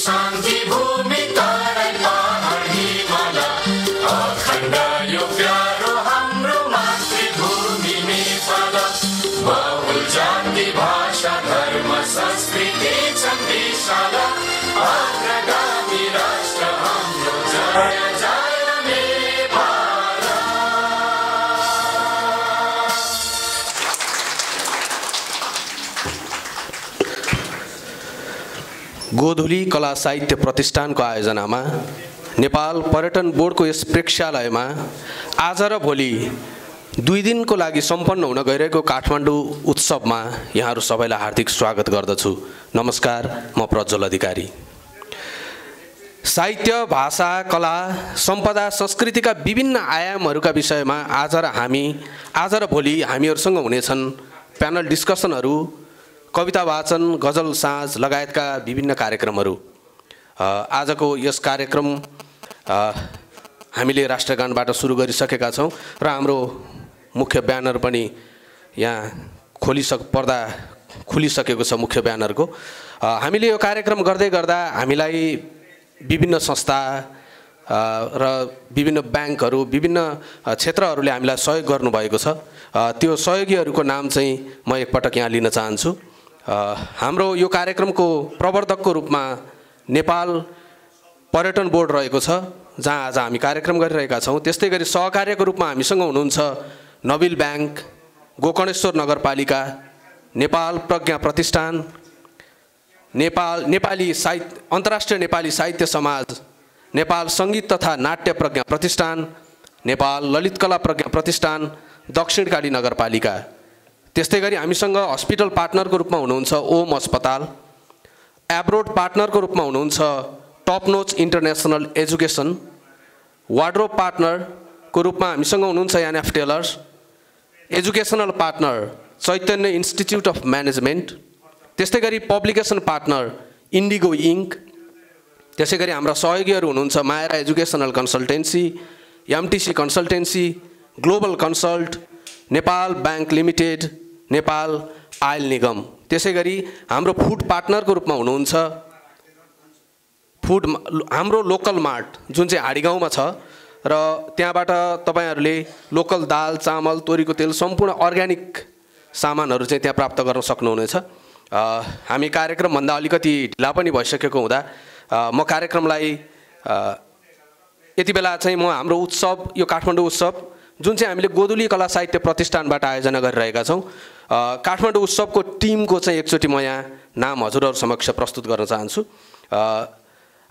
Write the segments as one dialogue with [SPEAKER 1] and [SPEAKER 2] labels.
[SPEAKER 1] शान्ति भूमि तराई पहाड हिमाल अखण्ड यो प्यारो हाम्रो मातृभूमि नेपाल बहुल जाति भाषा धर्म संस्कृति छन् विशाल अग्रगामी राष्ट्र हाम्रो जय जय नेपाल।
[SPEAKER 2] गोधुली कला साहित्य प्रतिष्ठानको आयोजनामा नेपाल पर्यटन बोर्डको यस प्रेक्षालयमा आज र भोलि 2 दिनको लागि सम्पन्न हुन गइरहेको काठमाडौँ उत्सवमा यहाँहरू सबैलाई हार्दिक स्वागत गर्दछु। नमस्कार, म प्रज्वल अधिकारी। साहित्य, भाषा, कला, सम्पदा, संस्कृतिका विभिन्न आयामहरूका विषयमा आज र भोलि हामीहरूसँग हुनेछन् प्यानल डिस्कसनहरू, कविता वाचन, गजल साँझ लगायतका विभिन्न कार्यक्रमहरू। आजको यस कार्यक्रम हामीले राष्ट्रगानबाट सुरु गरिसकेका छौँ र हाम्रो मुख्य ब्यानर पनि यहाँ पर्दा खुलिसकेको छ मुख्य ब्यानरको। हामीले यो कार्यक्रम गर्दै गर्दा हामीलाई विभिन्न संस्था र विभिन्न ब्याङ्कहरू, विभिन्न क्षेत्रहरूले हामीलाई सहयोग गर्नुभएको छ। त्यो सहयोगीहरूको नाम चाहिँ म एकपटक यहाँ लिन चाहन्छु। हाम्रो यो कार्यक्रमको प्रवर्धकको रूपमा नेपाल पर्यटन बोर्ड रहेको छ, जहाँ आज हामी कार्यक्रम गरिरहेका छौँ। त्यस्तै गरी सहकार्यको रूपमा हामीसँग हुनुहुन्छ नबिल ब्याङ्क, गोकर्णेश्वर नगरपालिका, नेपाल प्रज्ञा प्रतिष्ठान, अन्तर्राष्ट्रिय नेपाली साहित्य समाज, नेपाल सङ्गीत तथा नाट्य प्रज्ञा प्रतिष्ठान, नेपाल ललित कला प्रज्ञा प्रतिष्ठान, दक्षिणकाली नगरपालिका। त्यस्तै गरी हामीसँग हस्पिटल पार्टनरको रूपमा हुनुहुन्छ ओम अस्पताल, एब्रोड पार्टनरको रूपमा हुनुहुन्छ टप नोच इन्टरनेसनल एजुकेसन, वार्डरोब पार्टनरको रूपमा हामीसँग हुनुहुन्छ NF Tailors, educational partner Chaitanya Institute of Management, त्यस्तै गरी पब्लिकेसन पार्टनर इन्डिगो इङ्क। त्यसै गरी हाम्रा सहयोगीहरू हुनुहुन्छ Myra educational consultancy, MTC consultancy, global consult, Nepal bank limited, Nepal oil Nigam. त्यसै गरी हाम्रो फुड पार्टनरको रूपमा हुनुहुन्छ हाम्रो लोकल मार्ट, जुन चाहिँ हाडीगाउँमा छ र त्यहाँबाट तपाईँहरूले लोकल दाल, चामल, तोरीको तेल, सम्पूर्ण अर्ग्यानिक सामानहरू चाहिँ त्यहाँ प्राप्त गर्न सक्नुहुनेछ। हामी कार्यक्रमभन्दा अलिकति ढिला पनि भइसकेको हुँदा म कार्यक्रमलाई यति बेला चाहिँ हाम्रो उत्सव, यो काठमाडौँ उत्सव जुन चाहिँ हामीले गोधुली कला साहित्य प्रतिष्ठानबाट आयोजना गरिरहेका छौँ, काठमाडौँ उत्सवको टिमको चाहिँ एकचोटि म यहाँ नाम हजुरहरू समक्ष प्रस्तुत गर्न चाहन्छु।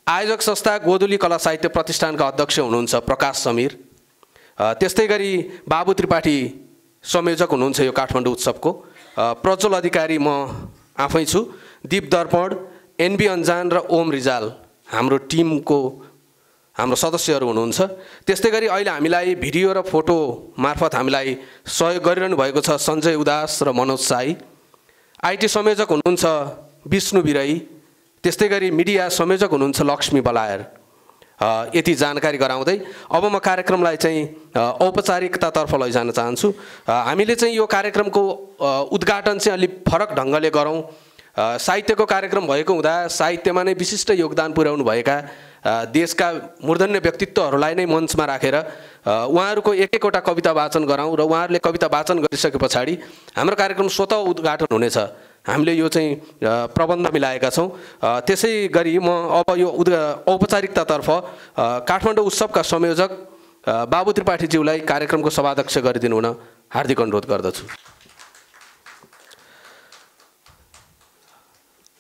[SPEAKER 2] आयोजक संस्था गोधुली कला साहित्य प्रतिष्ठानका अध्यक्ष हुनुहुन्छ प्रकाश समीर। त्यस्तै गरी बाबु त्रिपाठी संयोजक हुनुहुन्छ यो काठमाडौँ उत्सवको। प्रज्वल अधिकारी म आफै छु। दीप दर्पण, एनबी अन्जान र ओम रिजाल हाम्रो टिमको हाम्रो सदस्यहरू हुनुहुन्छ। त्यस्तै गरी अहिले हामीलाई भिडियो र फोटो मार्फत हामीलाई सहयोग गरिरहनु भएको छ सञ्जय उदास र मनोज साई। आइटी संयोजक हुनुहुन्छ विष्णु बिराई। त्यस्तै गरी मिडिया संयोजक हुनुहुन्छ लक्ष्मी बलायर। यति जानकारी गराउँदै अब म कार्यक्रमलाई चाहिँ औपचारिकतातर्फ लैजान चाहन्छु। हामीले चाहिँ यो कार्यक्रमको उद्घाटन चाहिँ अलि फरक ढङ्गले गरौँ। साहित्यको कार्यक्रम भएको हुँदा साहित्यमा नै विशिष्ट योगदान पुर्याउनु भएका देशका मूर्धन्य व्यक्तित्वहरूलाई नै मञ्चमा राखेर उहाँहरूको एक-एकवटा कविता वाचन गराउँ र उहाँहरूले कविता वाचन गरिसके पछाडि हाम्रो कार्यक्रम स्वतः उद्घाटन हुनेछ। हामीले यो चाहिँ प्रबन्ध मिलाएका छौँ। त्यसै गरी म अब यो औपचारिकतातर्फ काठमाडौँ उत्सवका संयोजक बाबु त्रिपाठीज्यूलाई कार्यक्रमको सभाध्यक्ष गरिदिनु हुन हार्दिक अनुरोध गर्दछु।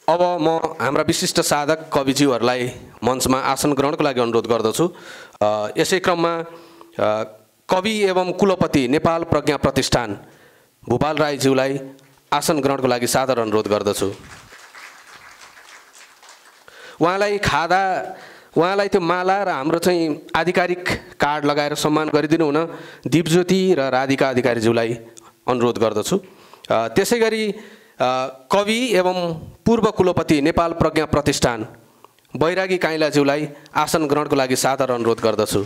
[SPEAKER 2] अब म हाम्रा विशिष्ट साधक कविज्यूहरूलाई मञ्चमा आसन ग्रहणको लागि अनुरोध गर्दछु। यसै क्रममा कवि एवं कुलपति नेपाल प्रज्ञा प्रतिष्ठान भूपाल राईज्यूलाई आसन ग्रहणको लागि सादर अनुरोध गर्दछु। उहाँलाई त्यो माला र हाम्रो चाहिँ आधिकारिक कार्ड लगाएर सम्मान गरिदिनु हुन दीपज्योति र राधिका अधिकारीज्यूलाई अनुरोध गर्दछु। त्यसै गरी कवि एवं पूर्व कुलपति नेपाल प्रज्ञा प्रतिष्ठान बैरागी काइलाज्यूलाई आसन ग्रहणको लागि सादर अनुरोध गर्दछु।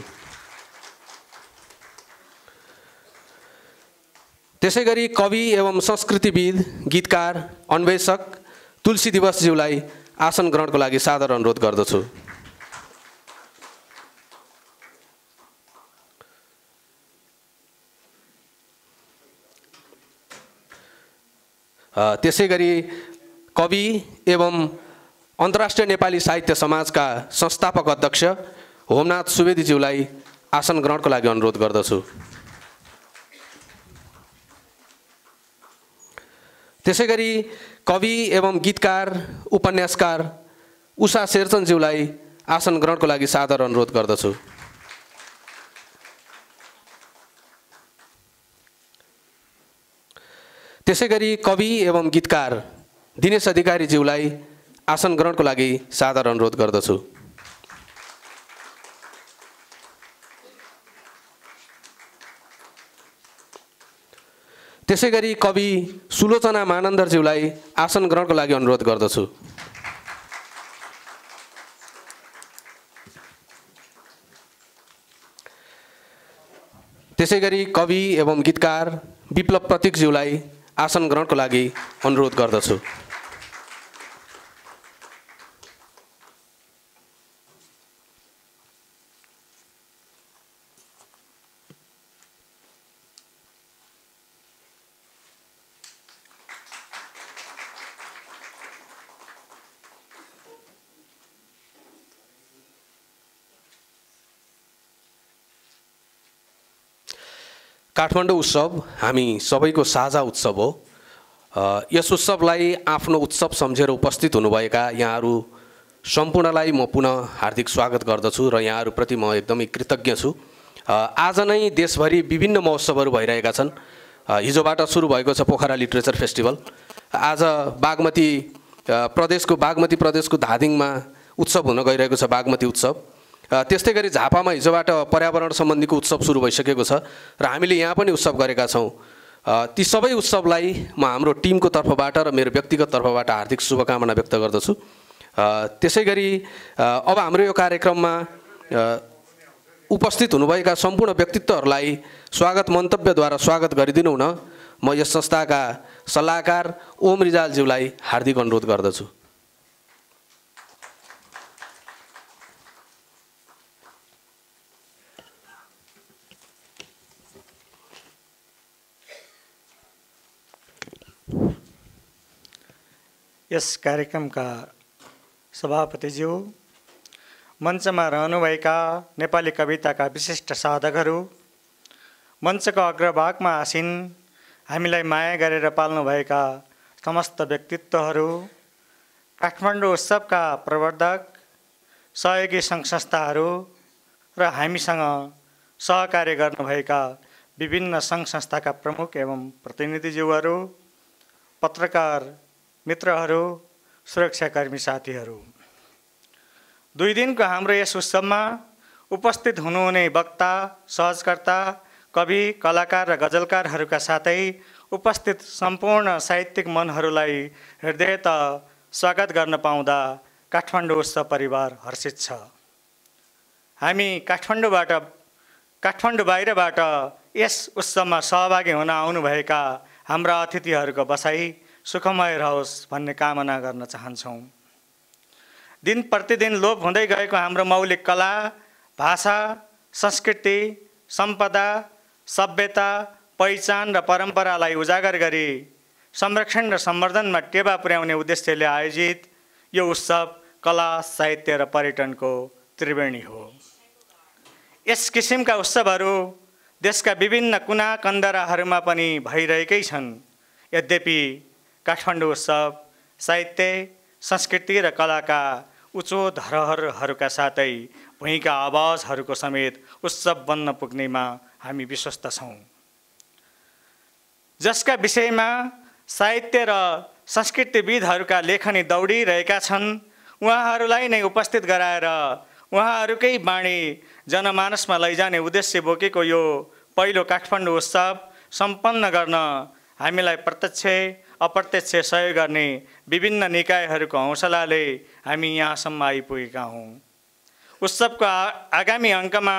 [SPEAKER 2] त्यसै गरी कवि एवं संस्कृतिविद, गीतकार, अन्वेषक तुलसी दिवसज्यूलाई आसन ग्रहणको लागि सादर अनुरोध गर्दछु। त्यसैगरी कवि एवं अन्तर्राष्ट्रिय नेपाली साहित्य समाजका संस्थापक अध्यक्ष होमनाथ सुवेदीज्यूलाई आसन ग्रहणको लागि अनुरोध गर्दछु। त्यसैगरी कवि एवं गीतकार उपन्यासकार उषा शेरचन्दज्यूलाई आसन ग्रहणको लागि सादर अनुरोध गर्दछु। त्यसैगरी कवि एवं गीतकार दिनेश अधिकारीज्यूलाई आसन ग्रहणको लागि सादर अनुरोध गर्दछु। त्यसैगरी कवि सुलोचना मानन्दरज्यूलाई आसन ग्रहणको लागि अनुरोध गर्दछु। त्यसैगरी कवि एवं गीतकार विप्लव प्रतीकज्यूलाई आसन ग्रहणको लागि अनुरोध गर्दछु। काठमाडौँ उत्सव हामी सबैको साझा उत्सव हो। यस उत्सवलाई आफ्नो उत्सव सम्झेर उपस्थित हुनुभएका यहाँहरू सम्पूर्णलाई म पुनः हार्दिक स्वागत गर्दछु र यहाँहरूप्रति म एकदमै कृतज्ञ छु। आज नै देशभरि विभिन्न महोत्सवहरू भइरहेका छन्। हिजोबाट सुरु भएको छ पोखरा लिटरेचर फेस्टिभल। आज बागमती प्रदेशको धादिङमा उत्सव हुन गइरहेको छ बागमती उत्सव। त्यस्तै गरी झापामा हिजोबाट पर्यावरण सम्बन्धीको उत्सव सुरु भइसकेको छ र हामीले यहाँ पनि उत्सव गरेका छौँ। ती सबै उत्सवलाई म हाम्रो टिमको तर्फबाट र मेरो व्यक्तिगत तर्फबाट हार्दिक शुभकामना व्यक्त गर्दछु। त्यसै गरी अब हाम्रो यो कार्यक्रममा उपस्थित हुनुभएका सम्पूर्ण व्यक्तित्वहरूलाई स्वागत मन्तव्यद्वारा स्वागत गरिदिनु हुन म यस संस्थाका सल्लाहकार ओम रिजालज्यूलाई हार्दिक अनुरोध गर्दछु।
[SPEAKER 3] यस कार्यक्रमका सभापतिज्यू, मञ्चमा रहनुभएका नेपाली कविताका विशिष्ट साधकहरू, मञ्चको अग्रभागमा आसीन हामीलाई माया गरेर पाल्नुभएका समस्त व्यक्तित्वहरू, काठमाडौँ उत्सवका प्रवर्धक, सहयोगी सङ्घ संस्थाहरू र हामीसँग सहकार्य गर्नुभएका विभिन्न सङ्घ संस्थाका प्रमुख एवं प्रतिनिधिज्यूहरू, पत्रकार मित्रहरू, सुरक्षाकर्मी साथीहरू, 2 दिनको हाम्रो यस उत्सवमा उपस्थित हुनुहुने वक्ता, सहजकर्ता, कवि, कलाकार र गजलकारहरूका साथै उपस्थित सम्पूर्ण साहित्यिक मनहरूलाई हृदयतः स्वागत गर्न पाउँदा काठमाडौँ उत्सव परिवार हर्षित छ। हामी काठमाडौँ बाहिरबाट यस उत्सवमा सहभागी हुन आउनुभएका हाम्रा अतिथिहरूको बसाई सुखमय रहोस् भन्ने कामना गर्न चाहन्छौँ। दिन प्रतिदिन लोप हुँदै गएको हाम्रो मौलिक कला, भाषा, संस्कृति, सम्पदा, सभ्यता, पहिचान र परम्परालाई उजागर गरी संरक्षण र सम्वर्धनमा टेवा पुर्याउने उद्देश्यले आयोजित यो उत्सव कला, साहित्य र पर्यटनको त्रिवेणी हो। यस किसिमका उत्सवहरू देशका विभिन्न कुना कन्दराहरूमा पनि भइरहेकै छन्। यद्यपि काठमाडौँ उत्सव साहित्य, संस्कृति र कलाका उच्च धरोहरहरूका साथै भुइँका आवाजहरूको समेत उत्सव बन्न पुग्नेमा हामी विश्वस्त छौँ। जसका विषयमा साहित्य र संस्कृतिविदहरूका लेखनी दौडिरहेका छन्, उहाँहरूलाई नै उपस्थित गराएर उहाँहरूकै बाणी जनमानसमा लैजाने उद्देश्य बोकेको यो पहिलो काठमाडौँ उत्सव सम्पन्न गर्न हामीलाई प्रत्यक्ष अप्रत्यक्ष सहयोग गर्ने विभिन्न निकायहरूको हौसलाले हामी यहाँसम्म आइपुगेका हौँ। उत्सवको आगामी अङ्कमा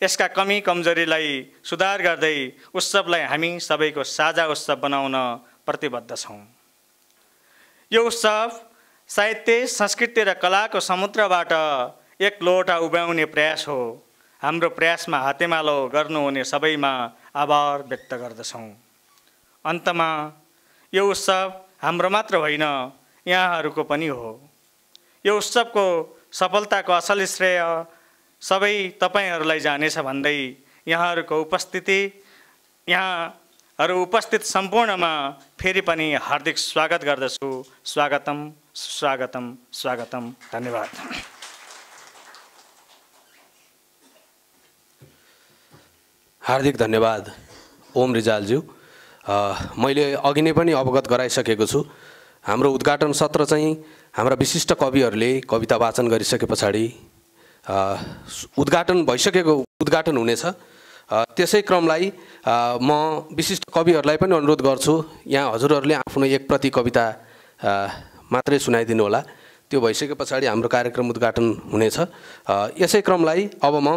[SPEAKER 3] यसका कमी कमजोरीलाई सुधार गर्दै उत्सवलाई हामी सबैको साझा उत्सव बनाउन प्रतिबद्ध छौँ। यो उत्सव साहित्य, संस्कृति र कलाको समुद्रबाट एक लोटा उभ्याउने प्रयास हो। हाम्रो प्रयासमा हातेमालो गर्नुहुने सबैमा आभार व्यक्त गर्दछौँ। अन्तमा यो उत्सव हाम्रो मात्र होइन, यहाँहरूको पनि हो। यो उत्सवको सफलताको असल श्रेय सबै तपाईँहरूलाई जानेछ भन्दै यहाँहरूको उपस्थित सम्पूर्णमा फेरि पनि हार्दिक स्वागत गर्दछु। स्वागतम, स्वागतम, स्वागतम। धन्यवाद।
[SPEAKER 2] हार्दिक धन्यवाद ओम रिजालज्यू। मैले अघि नै पनि अवगत गराइसकेको छु। हाम्रो उद्घाटन सत्र चाहिँ हाम्रा विशिष्ट कविहरूले कविता वाचन गरिसके पछाडि उद्घाटन हुनेछ। त्यसै क्रमलाई म विशिष्ट कविहरूलाई पनि अनुरोध गर्छु, यहाँ हजुरहरूले आफ्नो एक प्रति कविता मात्रै सुनाइदिनु होला। त्यो भइसके पछाडि हाम्रो कार्यक्रम उद्घाटन हुनेछ। यसै क्रमलाई अब म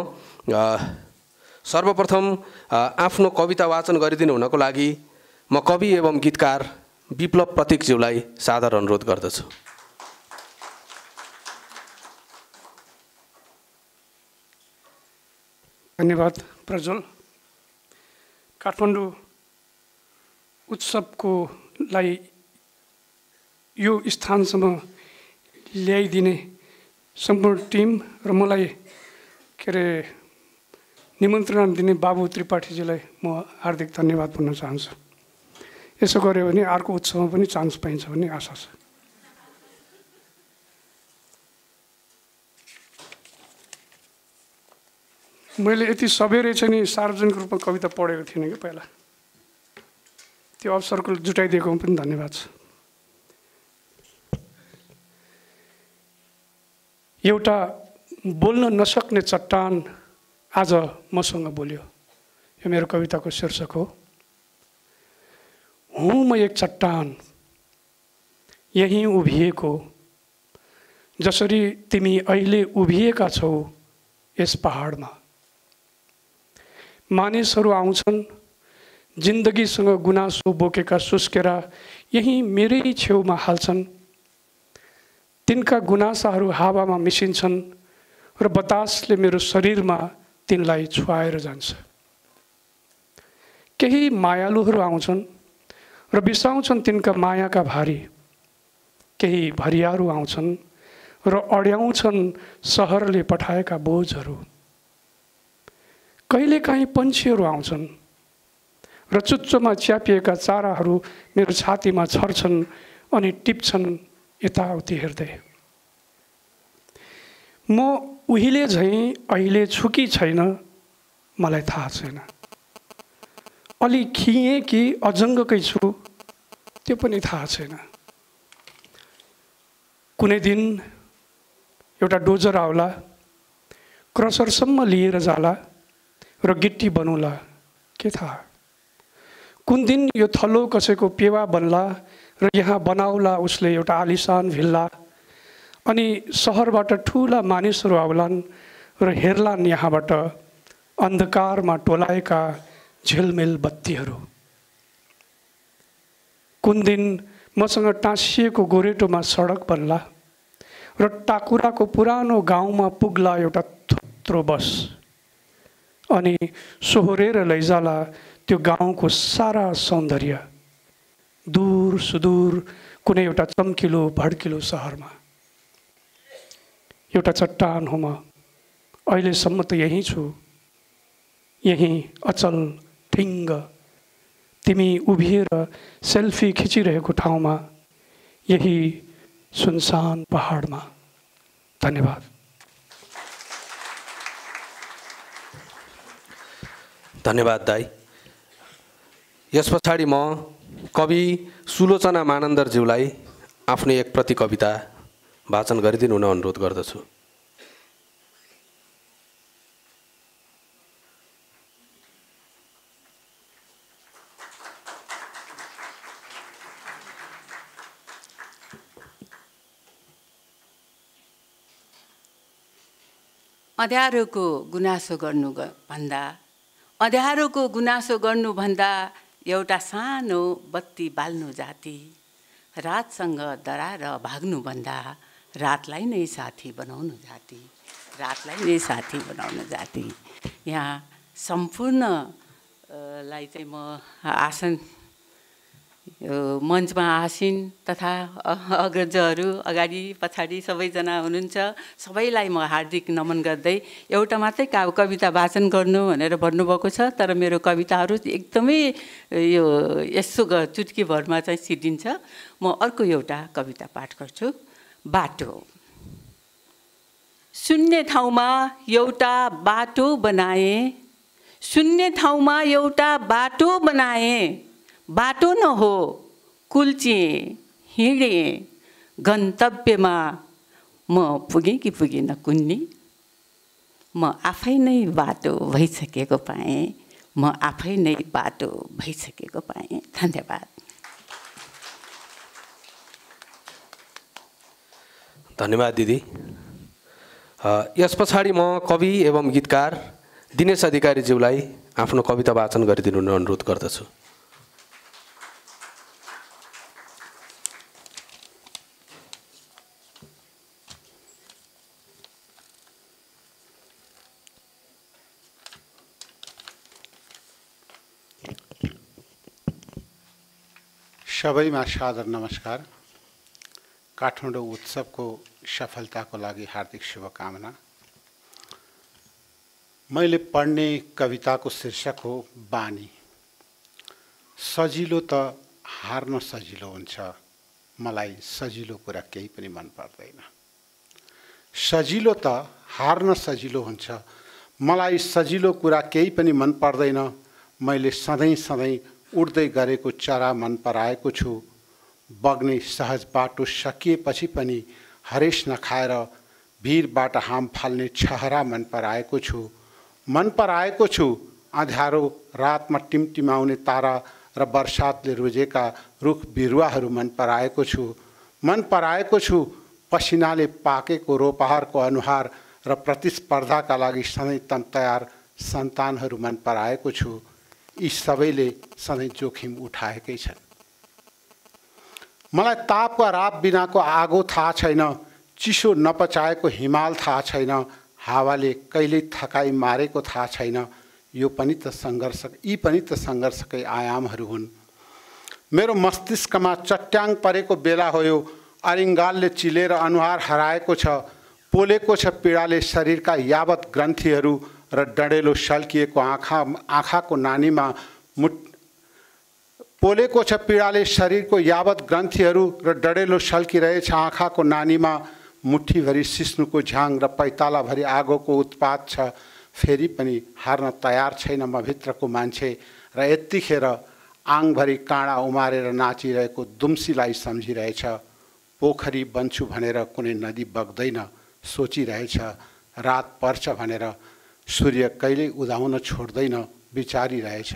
[SPEAKER 2] सर्वप्रथम आफ्नो कविता वाचन गरिदिनु हुनको लागि म कवि एवं गीतकार विप्लव प्रतीकज्यूलाई सादर अनुरोध गर्दछु।
[SPEAKER 4] धन्यवाद प्रज्वल। काठमाडौँ उत्सवको लाई यो स्थानसम्म ल्याइदिने सम्पूर्ण टिम र मलाई निमन्त्रणा दिने बाबु त्रिपाठीजीलाई म हार्दिक धन्यवाद भन्न चाहन्छु। यसो गऱ्यो भने अर्को उत्सवमा पनि चान्स पाइन्छ भन्ने आशा छ। मैले यति सबेरै चाहिँ नि सार्वजनिक रूपमा कविता पढेको थिइनँ कि पहिला। त्यो अवसरको जुटाइदिएकोमा पनि धन्यवाद छ। एउटा बोल्न नसक्ने चट्टान आज मसँग बोल्यो। यो मेरो कविताको शीर्षक हो। हुँ म एक चट्टान यहीँ उभिएको, जसरी तिमी अहिले उभिएका छौ यस पहाडमा। मानिसहरू आउँछन् जिन्दगीसँग गुनासो बोकेका सुस्केरा यहीँ मेरै छेउमा हाल्छन्। तिनका गुनासाहरू हावामा मिसिन्छन् र बतासले मेरो शरीरमा तिनलाई छुवाएर जान्छ। केही मायालुहरू आउँछन् र बिसाउँछन् तिनका मायाका भारी। केही भरियाहरू आउँछन् र अड्याउँछन् सहरले पठाएका बोझहरू। कहिलेकाहीँ पन्छीहरू आउँछन् र चुच्चोमा च्यापिएका चाराहरू मेरो छातीमा छर्छन् अनि टिप्छन् यताउति हेर्दै। म उहिले झैँ अहिले छु कि छैन मलाई थाहा छैन। अलि खिएँ कि अजङ्गकै छु त्यो पनि थाहा छैन। कुनै दिन एउटा डोजर आउला, क्रसरसम्म लिएर जाला र गिट्टी बनौला, के थाहा। कुन दिन यो थलो कसैको पेवा बन्ला र यहाँ बनाउला उसले एउटा आलिसान भिल्ला। अनि सहरबाट ठुला मानिसहरू आउलान् र हेर्लान् यहाँबाट अन्धकारमा टोलाएका झिलमिल बत्तीहरू। कुन दिन मसँग टाँसिएको गोरेटोमा सडक बन्ला र टाकुराको पुरानो गाउँमा पुग्ला एउटा थुत्रो बस। अनि सोहोरेर लैजाला त्यो गाउँको सारा सौन्दर्य दूर सुदूर कुनै एउटा चम्किलो भड्किलो सहरमा। एउटा चट्टान हो म, अहिलेसम्म त यहीँ छु, यहीँ अचल ठिङ्ग तिमी उभिएर सेल्फी खिचिरहेको ठाउँमा, यही सुनसान पहाडमा। धन्यवाद।
[SPEAKER 2] धन्यवाद दाई। यस पछाडि म कवि सुलोचना मानन्दरज्यूलाई आफ्नो एक प्रति कविता वाचन गरिदिनु हुन अनुरोध गर्दछु।
[SPEAKER 5] अँध्यारोको गुनासो गर्नुभन्दा एउटा सानो बत्ती बाल्नु जाति रातसँग डराएर भाग्नुभन्दा रातलाई नै साथी बनाउनु जाति, रातलाई नै साथी बनाउन जाति। यहाँ सम्पूर्णलाई चाहिँ म आसन मञ्चमा आसीन तथा अग्रजहरू अगाडि पछाडि सबैजना हुनुहुन्छ, सबैलाई म हार्दिक नमन गर्दै एउटा मात्रै कविता वाचन गर्नु भनेर भन्नुभएको छ, तर मेरो कविताहरू एकदमै यो यसो चुटकीभरमा चाहिँ सिद्धिन्छ। म अर्को एउटा कविता पाठ गर्छु। बाटो। शून्य ठाउँमा एउटा बाटो बनाए, शून्य ठाउँमा एउटा बाटो बनाए, बाटो न हो कुल्चिए हिँडे, गन्तव्यमा म पुगेँ कि पुगिनँ कुन्नी, म आफै नै बाटो भइसकेको पाएँ, म आफै नै बाटो भइसकेको पाएँ। धन्यवाद।
[SPEAKER 2] धन्यवाद दिदी। यस पछाडि म कवि एवं गीतकार दिनेश अधिकारीज्यूलाई आफ्नो कविता वाचन गरिदिनु अनुरोध गर्दछु।
[SPEAKER 6] सबैमा सादर नमस्कार। काठमाडौँ उत्सवको सफलताको लागि हार्दिक शुभकामना। मैले पढ्ने कविताको शीर्षक हो बानी। सजिलो त हार्न सजिलो हुन्छ, मलाई सजिलो कुरा केही पनि मन पर्दैन। सजिलो त हार्न सजिलो हुन्छ, मलाई सजिलो कुरा केही पनि मन पर्दैन। मैले सधैँ सधैँ उड्दै गरेको चरा मन पराएको छु, बग्ने सहज बाटो सकिएपछि पनि हरेस नखाएर भिरबाट हाम फाल्ने छहरा मन पराएको छु। मन पराएको छु अँध्यारो रातमा टिमटिमाउने तारा र बर्सातले रोजेका रुख बिरुवाहरू मन पराएको छु। मन पराएको छु पसिनाले पाकेको रोपहारको अनुहार र प्रतिस्पर्धाका लागि सधैँ तम तयार सन्तानहरू मन पराएको छु। यी सबैले सधैँ जोखिम उठाएकै छन्। मलाई ताप वा राप बिनाको आगो थाहा छैन, चिसो नपचाएको हिमाल थाहा छैन, हावाले कहिल्यै थकाइ मारेको थाहा छैन। यी पनि त सङ्घर्षकै आयामहरू हुन्। मेरो मस्तिष्कमा चट्याङ परेको बेला हो यो, अरिङ्गालले चिलेर अनुहार हराएको छ, पोलेको छ पीडाले शरीरका यावत ग्रन्थीहरू र डढेलो सल्किएको आँखाको नानीमा पोलेको छ पीडाले शरीरको यावत ग्रन्थीहरू र डढेलो सल्किरहेछ आँखाको नानीमा। मुठीभरि सिस्नुको झ्याङ र पैतालाभरि आगोको उत्पात छ, फेरि पनि हार्न तयार छैन म भित्रको मान्छे। र यतिखेर आङभरि काँडा उमारेर नाचिरहेको दुम्सीलाई सम्झिरहेछ। पोखरी बन्छु भनेर कुनै नदी बग्दैन सोचिरहेछ, रात पर्छ भनेर सूर्य कहिल्यै उदाउन छोड्दैन विचारिरहेछ।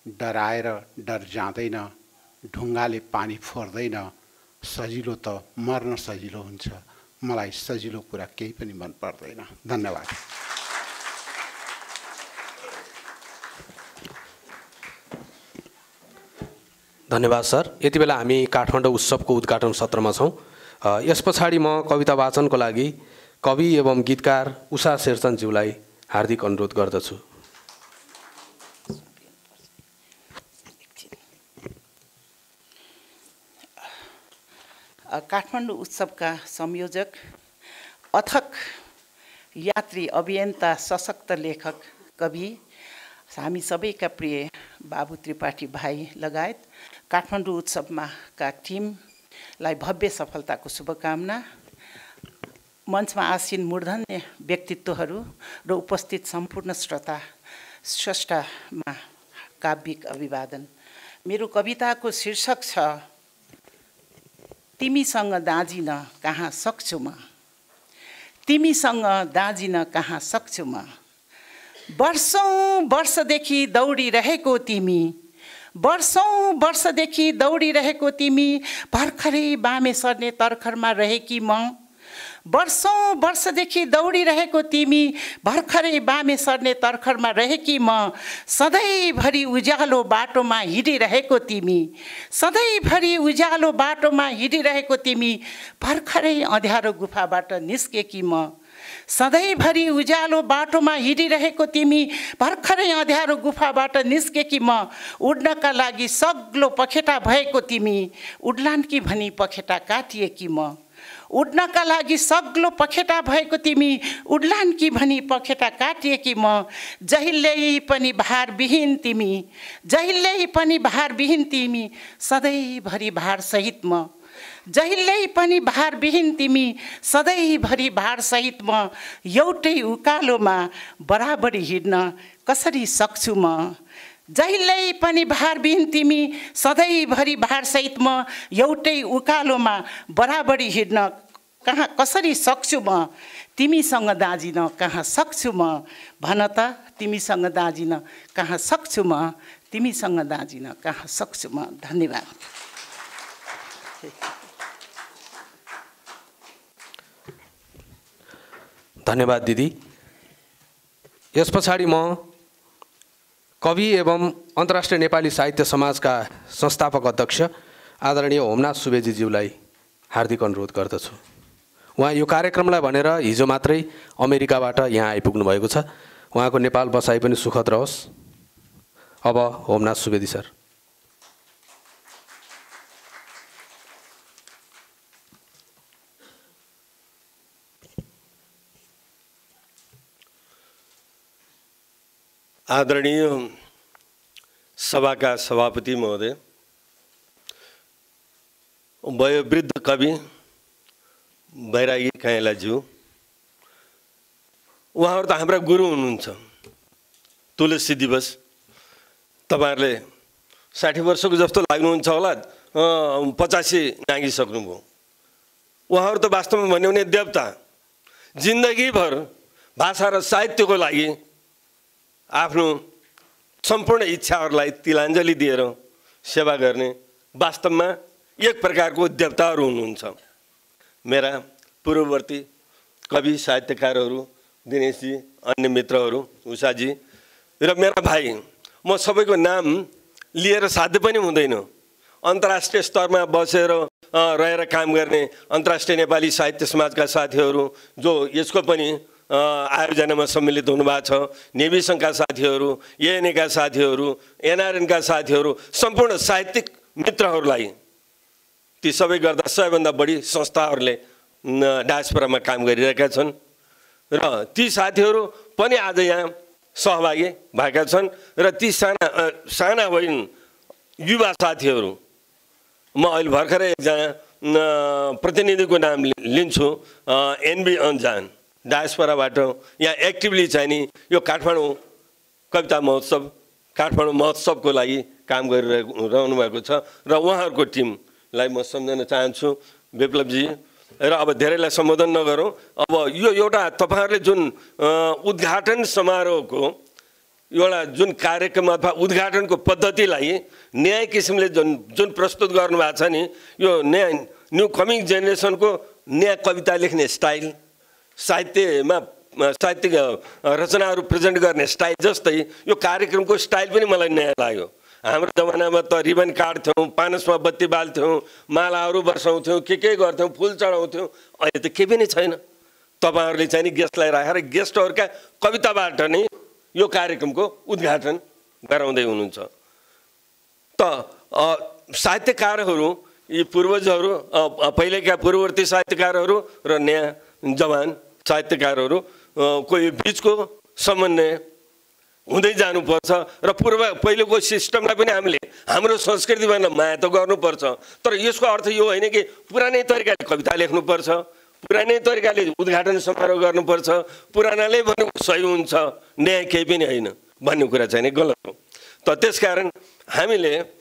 [SPEAKER 6] डराएर डर जाँदैन, ढुङ्गाले पानी फोर्दैन। सजिलो त मर्न सजिलो हुन्छ, मलाई सजिलो कुरा केही पनि मन पर्दैन। धन्यवाद।
[SPEAKER 2] धन्यवाद सर। यति बेला हामी काठमाडौँ उत्सवको उद्घाटन सत्रमा छौँ। यस पछाडि म कविता वाचनको लागि कवि एवं गीतकार उषा शेरचन्दज्यूलाई हार्दिक अनुरोध गर्दछु।
[SPEAKER 7] काठमाडौँ उत्सवका संयोजक, अथक यात्री, अभियन्ता, सशक्त लेखक, कवि, हामी सबैका प्रिय बाबु त्रिपाठी भाइ लगायत काठमाडौँ उत्सवमा का टिमलाई भव्य सफलताको शुभकामना। मञ्चमा आसीन मूर्धन्य व्यक्तित्वहरू र उपस्थित सम्पूर्ण स्रष्टामा काव्यिक अभिवादन। मेरो कविताको शीर्षक छ तिमीसँग दाँजिन कहाँ सक्छु म, तिमीसँग दाँजिन कहाँ सक्छु म। वर्षौँ वर्षदेखि दौडिरहेको तिमी, वर्षौँ वर्षदेखि दौडिरहेको तिमी, भर्खरै बामे सर्ने तर्खरमा रहेकी म। वर्षौँ वर्षदेखि दौडिरहेको तिमी भर्खरै बामे सर्ने तर्खरमा रहेकी म सधैँभरि उज्यालो बाटोमा हिँडिरहेको तिमी सधैँभरि उज्यालो बाटोमा हिँडिरहेको तिमी भर्खरै अँध्यारो गुफाबाट निस्केकी म सधैँभरि उज्यालो बाटोमा हिँडिरहेको तिमी भर्खरै अँध्यारो गुफाबाट निस्केकी म उड्नका लागि सग्लो पखेटा भएको तिमी उड्लानकी भनी पखेटा काटिएकी म उड्नका लागि सग्लो पखेटा भएको तिमी उड्लानकी भनी पखेटा काटिएकी म जहिल्यै पनि भारविहीन तिमी जहिल्यै पनि भारविहीन तिमी सधैँभरि भारसहित म जहिल्यै पनि भारविहीन तिमी सधैँभरि भारसहित म एउटै उकालोमा बराबरी हिँड्न कसरी सक्छु म जहिल्यै पनि भारविहीन तिमी सधैँभरि भारसहित म एउटै उकालोमा बराबरी हिँड्न कहाँ कसरी सक्छु म तिमीसँग दाँजिन कहाँ सक्छु म भन त तिमीसँग दाँजिन कहाँ सक्छु म तिमीसँग दाँजिन कहाँ सक्छु म धन्यवाद
[SPEAKER 2] धन्यवाद दिदी। यस पछाडि म कवि एवं अन्तर्राष्ट्रिय नेपाली साहित्य समाजका संस्थापक अध्यक्ष आदरणीय होमनाथ सुवेदीज्यूलाई हार्दिक अनुरोध गर्दछु। उहाँ यो कार्यक्रमलाई भनेर हिजो मात्रै अमेरिकाबाट यहाँ आइपुग्नु भएको छ। उहाँको नेपाल बसाइ पनि सुखद रहोस्। अब होमनाथ सुवेदी सर।
[SPEAKER 8] आदरणीय सभाका सभापति महोदय, वयोवृद्ध कवि बैरागी काइलाज्यू, उहाँहरू त हाम्रा गुरु हुनुहुन्छ। तुलसी दिवस तपाईहरुले 60 वर्षको जस्तो लाग्नुहुन्छ होला, 85 नागिसक्नुभयो। उहाँहरू त वास्तवमा भन्यो भने देवता। जिन्दगीभर भाषा र साहित्यको लागि आफ्नो सम्पूर्ण इच्छाहरूलाई तिलाञ्जली दिएर सेवा गर्ने वास्तवमा एक प्रकारको देवताहरू हुनुहुन्छ। मेरा पूर्ववर्ती कवि साहित्यकारहरू दिनेशजी, अन्य मित्रहरू, उषाजी र मेरा भाइ, म सबैको नाम लिएर साध्य पनि हुँदैन। अन्तर्राष्ट्रिय स्तरमा बसेर रहेर काम गर्ने अन्तर्राष्ट्रिय नेपाली साहित्य समाजका साथीहरू जो यसको पनि आयोजनामा सम्मिलित हुनुभएको छ, नेभी सङ्घका साथीहरू, एएनएका साथीहरू, एनआरएनका साथीहरू, सम्पूर्ण साहित्यिक मित्रहरूलाई, ती सबै गर्दा सबैभन्दा बढी संस्थाहरूले डायस्पोरामा काम गरिरहेका छन् र ती साथीहरू पनि आज यहाँ सहभागी भएका छन् र ती साना होइन युवा साथीहरू। म अहिले भर्खरै एकजना प्रतिनिधिको नाम लिन्छु, एनबी अन्जान, डायस्पोराबाट यहाँ एक्टिभली चाहिँ नि यो काठमाडौँ कविता महोत्सव, काठमाडौँ महोत्सवको लागि काम गरिरहनु भएको छ र उहाँहरूको टिमलाई म सम्झन चाहन्छु। विप्लवजी र अब धेरैलाई सम्बोधन नगरौँ। अब यो एउटा तपाईँहरूले जुन उद्घाटन समारोहको एउटा जुन कार्यक्रम अथवा उद्घाटनको पद्धतिलाई नयाँ किसिमले जुन प्रस्तुत गर्नुभएको छ नि, यो नयाँ न्यू कमिङ जेनेरेसनको नयाँ कविता लेख्ने स्टाइल, साहित्यमा साहित्यिक रचनाहरू प्रेजेन्ट गर्ने स्टाइल जस्तै यो कार्यक्रमको स्टाइल पनि मलाई नयाँ लाग्यो। हाम्रो जमानामा त रिबन काट्थ्यौँ, पानसमा बत्ती बाल्थ्यौँ, मालाहरू बर्साउँथ्यौँ, के गर्थ्यौँ, फुल चढाउँथ्यौँ। अहिले त केही पनि छैन। तपाईँहरूले चाहिँ नि गेस्टलाई राखेर गेस्टहरूका कविताबाट नै यो कार्यक्रमको उद्घाटन गराउँदै हुनुहुन्छ। त साहित्यकारहरू, यी पूर्वजहरू, पहिलेका पूर्ववर्ती साहित्यकारहरू र नयाँ जवान साहित्यकारहरू को यो बिचको समन्वय हुँदै जानुपर्छ र पहिलेको सिस्टमलाई पनि हामीले हाम्रो संस्कृतिमा माया त गर्नुपर्छ। तर यसको अर्थ यो होइन कि पुरानै तरिकाले कविता लेख्नुपर्छ, पुरानै तरिकाले उद्घाटन समारोह गर्नुपर्छ, पुरानाले भनेको सही हुन्छ, नयाँ केही पनि होइन भन्ने कुरा चाहिँ गलत हो। त त्यसकारण हामीले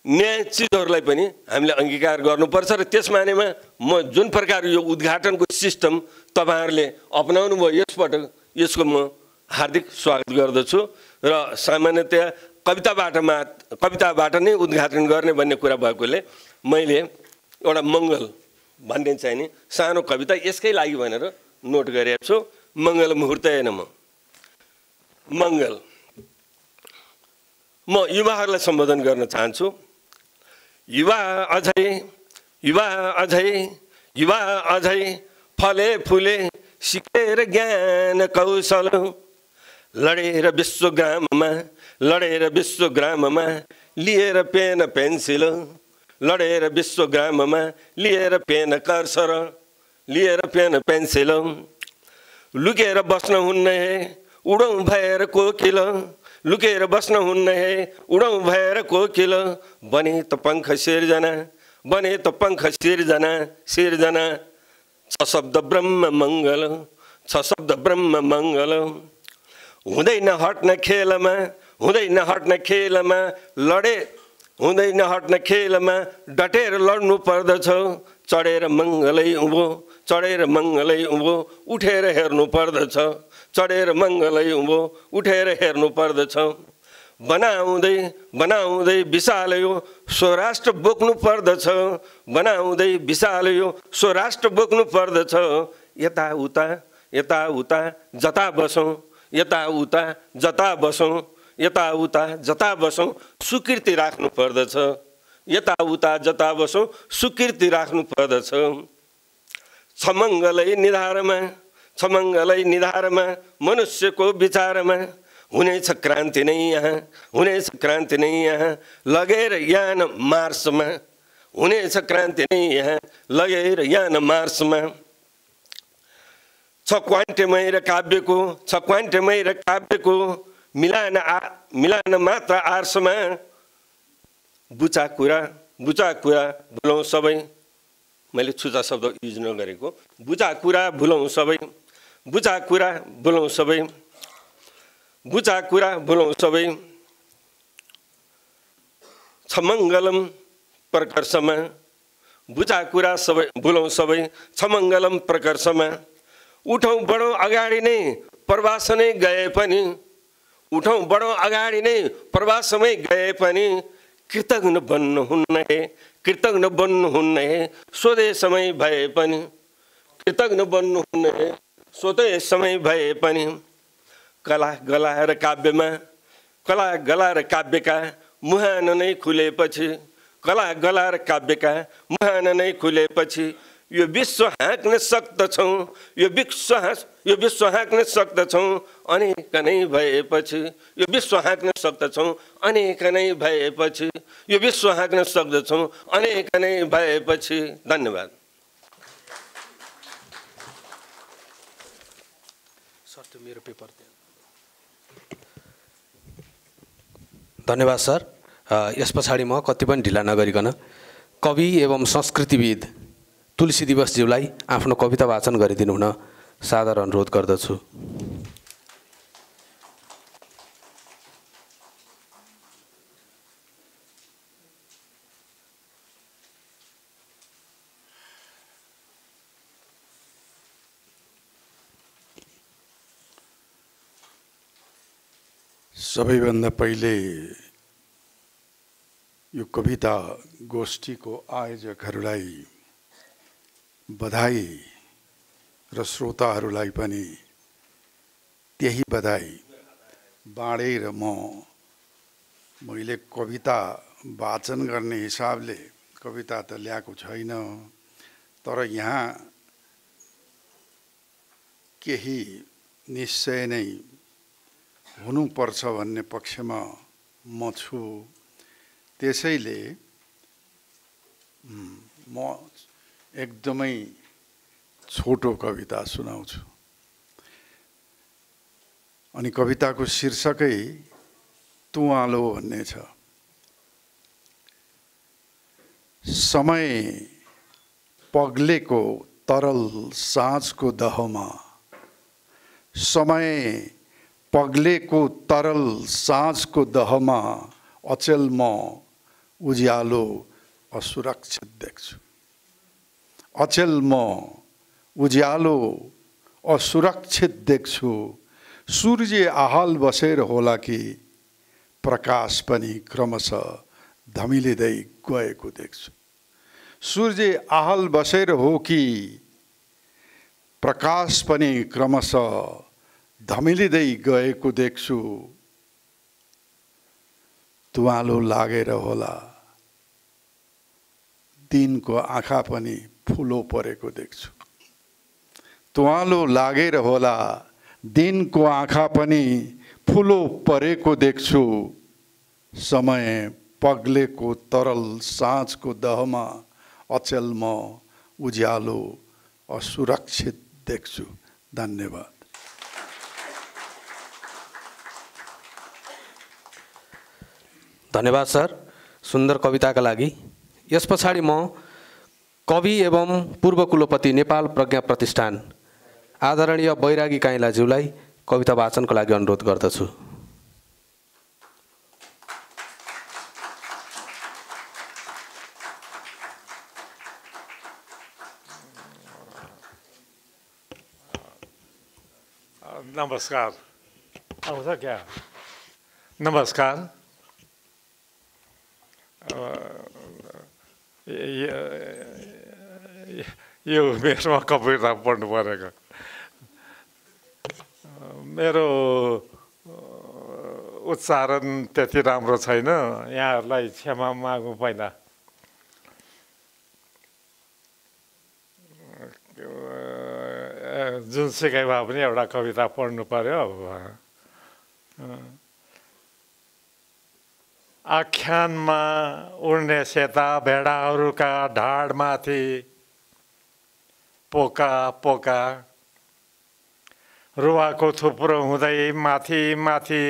[SPEAKER 8] नयाँ चिजहरूलाई पनि हामीले अङ्गीकार गर्नुपर्छ र त्यस मानेमा म जुन प्रकार यो उद्घाटनको सिस्टम तपाईँहरूले अपनाउनु भयो यसपटक, यसको म हार्दिक स्वागत गर्दछु र सामान्यतया कविताबाट नै उद्घाटन गर्ने भन्ने कुरा भएकोले मैले एउटा मङ्गल भन्ने चाहिँ नि सानो कविता यसकै लागि भनेर नोट गरेको छु। मङ्गल मुहुर्त हेर्न मङ्गल। म युवाहरूलाई सम्बोधन गर्न चाहन्छु। युवा अझै फले फुले सिकेर ज्ञान कौशल लडेर विश्वग्राममा लिएर पेन पेन्सिल लडेर विश्वग्राममा लिएर पेन कर्सर लिएर पेन पेन्सिल लुकेर बस्न हुन्न हे उडौँ भएर कोकिल लुकेर बस्न हुन्न हे उडौँ भएर कोकिल बने त पंख सिर्जना छ शब्द ब्रह्म मङ्गल हुँदैन हट्न खेलमा डटेर लड्नु पर्दछ चढेर मङ्गलै उँभो उठेर हेर्नु पर्दछ बनाउँदै विशाल यो स्वराष्ट्र बोक्नु पर्दछ यताउता जता बसौँ सुकृति राख्नु पर्दछ छमङ्गलै निधारमा मनुष्यको विचारमा हुनेछ क्रान्ति नै यहाँ लगेर यान मार्समा छ क्वान्टेमै र काव्यको मिलान मात्र आर्समा बुचा कुरा भुलौँ सबै। मैले छुचा शब्द युज नगरेको। बुचा कुरा भुलौँ सबै छमङ्गलम प्रकर्षमा बुचा कुरा सबै भुलौँ सबै छमङ्गलम प्रकर्षमा उठौँ बढौँ अगाडि नै प्रवासमै गए पनि कृतज्ञ बन्नुहुन्न हे स्वदेशमै भए पनि कला गला र काव्यका मुहान नै खुलेपछि यो विश्व हाँक्न सक्दछौँ अनेक नै भएपछि धन्यवाद।
[SPEAKER 2] धन्यवाद सर। यस पछाडि म कति पनि ढिला नगरिकन कवि एवं संस्कृतिविद तुलसी दिवसज्यूलाई आफ्नो कविता वाचन गरिदिनु हुन सादर अनुरोध गर्दछु।
[SPEAKER 6] सबैभन्दा पहिले यो कविता गोष्ठीको आयोजकहरूलाई बधाई र श्रोताहरूलाई पनि त्यही बधाई बाँडेर मैले कविता वाचन गर्ने हिसाबले कविता त ल्याएको छैन, तर यहाँ केही निश्चय नै हुनुपर्छ भन्ने पक्षमा म छु। त्यसैले म एकदमै छोटो कविता सुनाउँछु। अनि कविताको शीर्षकै तुवालो भन्ने छ। समय पग्लेको तरल साँझको दहमा, अचेल म उज्यालो असुरक्षित देख्छु। सूर्य आहाल बसेर होला कि प्रकाश पनि क्रमशः धमिलिँदै गएको देख्छु।
[SPEAKER 9] सूर्य आहल बसेर हो कि प्रकाश पनि क्रमशः धमिलिँदै गएको देख्छु। तुवालो लागेर होला दिनको आँखा पनि फुलो परेको देख्छु। तुवालो लागेर होला दिनको आँखा पनि फुलो परेको देख्छु। समय पग्लेको तरल साँझको दहमा अचेल म उज्यालो असुरक्षित देख्छु। धन्यवाद।
[SPEAKER 2] धन्यवाद सर सुन्दर कविताका लागि। यस पछाडि म कवि एवं पूर्व कुलपति नेपाल प्रज्ञा प्रतिष्ठान आदरणीय बैरागी काइलाज्यूलाई कविता वाचनको लागि अनुरोध गर्दछु।
[SPEAKER 10] नमस्कार। आउँछ क्या? नमस्कार। यो मेरोमा कविता पढ्नु परेको। मेरो उच्चारण त्यति राम्रो छैन, यहाँहरूलाई क्षमा मागौँ। पहिला जुनसुकै भए पनि एउटा कविता पढ्नु पर्यो। आख्यानमा उड्ने सेता भेडाहरूका ढाडमाथि पोका पोका रुवाको थुप्रो हुँदै माथि माथि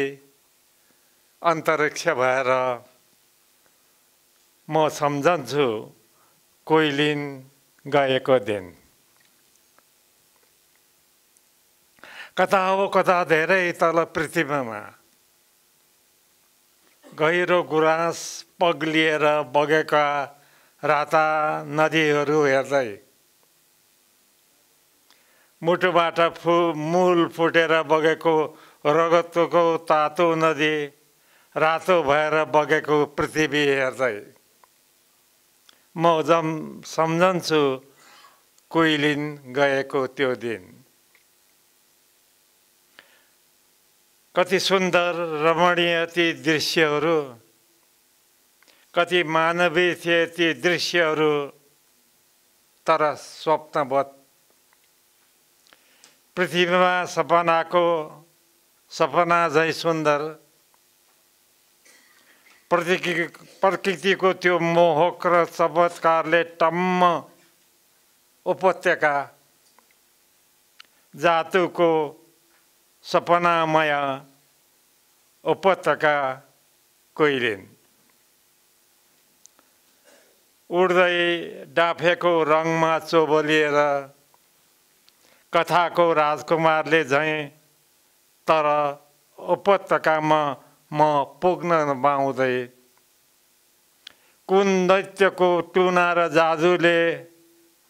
[SPEAKER 10] अन्तरिक्ष भएर म सम्झन्छु कोइलिन गएको दिन। कता हो कता धेरै तल पृथ्वीमा गहिरो गुराँस पग्लिएर बगेका राता नदीहरू हेर्दै मुटुबाट मूल फुटेर बगेको रगतको तातो नदी रातो भएर बगेको पृथ्वी हेर्दै म सम्झन्छु कोइलिन गएको त्यो दिन। कति सुन्दर रमणीय ती दृश्यहरू, कति मानवीय थिए ती दृश्यहरू, तर स्वप्नवत पृथ्वीमा सपना झैँ सुन्दर प्रकृतिको त्यो मोहक र चमत्कारले टम्म उपत्यका जातुको सपनामय उपत्यका कोइलिन उड्दै डाफेको रङमा चोबलिएर कथाको राजकुमारले झैँ, तर उपत्यकामा म पुग्न नपाउँदै कुन दैत्यको टुना र जादुले